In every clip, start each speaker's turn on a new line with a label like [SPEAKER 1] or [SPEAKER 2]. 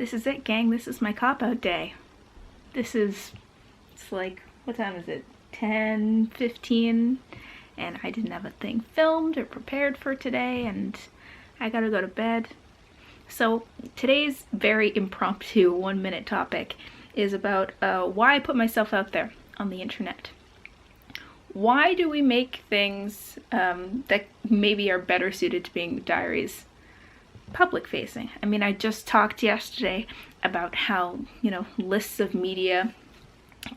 [SPEAKER 1] This is it, gang. This is my cop-out day. It's like, what time is it? 10:15, and I didn't have a thing filmed or prepared for today, and I gotta go to bed. So today's very impromptu 1-minute topic is about why I put myself out there on the internet. Why do we make things that maybe are better suited to being diaries public facing? I mean, I just talked yesterday about how, lists of media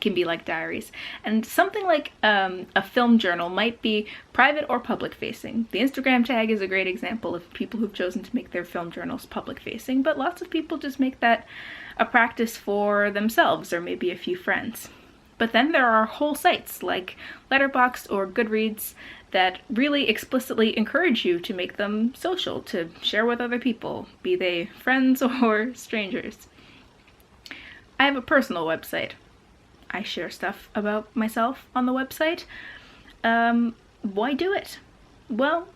[SPEAKER 1] can be like diaries, and something like a film journal might be private or public facing. The Instagram tag is a great example of people who've chosen to make their film journals public facing, but lots of people just make that a practice for themselves or maybe a few friends. But then there are whole sites like Letterboxd or Goodreads that really explicitly encourage you to make them social, to share with other people, be they friends or strangers. I have a personal website. I share stuff about myself on the website. Why do it? Well,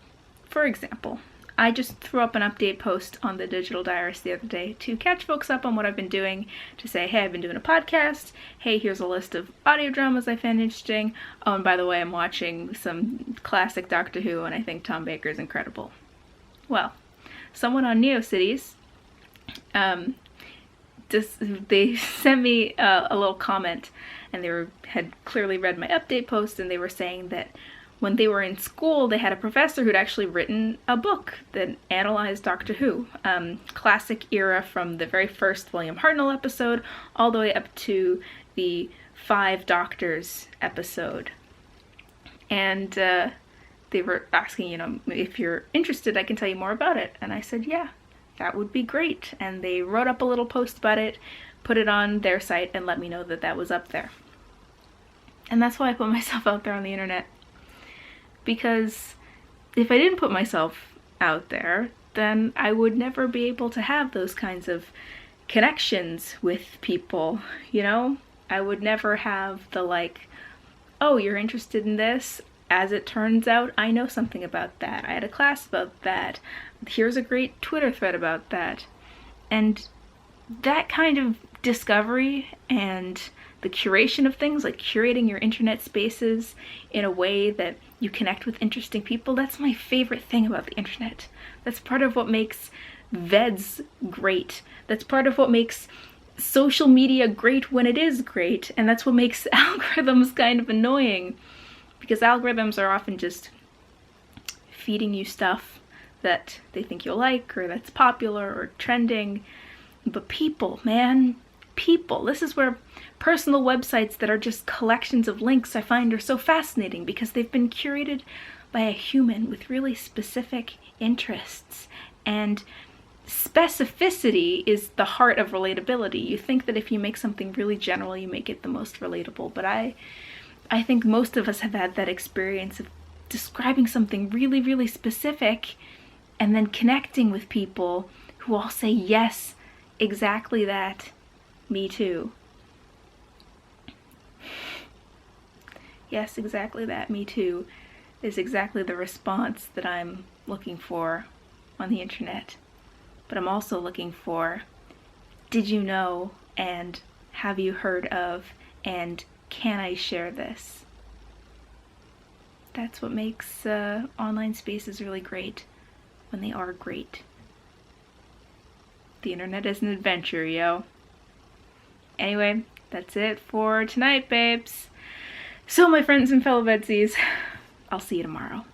[SPEAKER 1] for example, I just threw up an update post on the Digital Diarist the other day to catch folks up on what I've been doing, to say, hey, I've been doing a podcast, hey, here's a list of audio dramas I found interesting, oh, and by the way, I'm watching some classic Doctor Who, and I think Tom Baker's incredible. Well, someone on NeoCities, they sent me a little comment, and they had clearly read my update post, and they were saying that when they were in school, they had a professor who'd actually written a book that analyzed Doctor Who, classic era from the very first William Hartnell episode all the way up to the 5 Doctors episode. And they were asking, if you're interested, I can tell you more about it. And I said, yeah, that would be great. And they wrote up a little post about it, put it on their site, and let me know that that was up there. And that's why I put myself out there on the internet. Because if I didn't put myself out there, then I would never be able to have those kinds of connections with people, I would never have the oh, you're interested in this? As it turns out, I know something about that. I had a class about that. Here's a great Twitter thread about that. And that kind of discovery and the curation of things, like curating your internet spaces in a way that you connect with interesting people, that's my favorite thing about the internet. That's part of what makes VEDS great. That's part of what makes social media great when it is great, and that's what makes algorithms kind of annoying, because algorithms are often just feeding you stuff that they think you'll like, or that's popular or trending. But people, man, people. This is where personal websites that are just collections of links I find are so fascinating, because they've been curated by a human with really specific interests. And specificity is the heart of relatability. You think that if you make something really general, you make it the most relatable. But I think most of us have had that experience of describing something really, really specific and then connecting with people who all say, yes, exactly that. Me too. Yes, exactly that. Me too is exactly the response that I'm looking for on the internet. But I'm also looking for, did you know, and have you heard of, and can I share this? That's what makes online spaces really great, when they are great. The internet is an adventure, yo. Anyway, that's it for tonight, babes. So, my friends and fellow VEDSies, I'll see you tomorrow.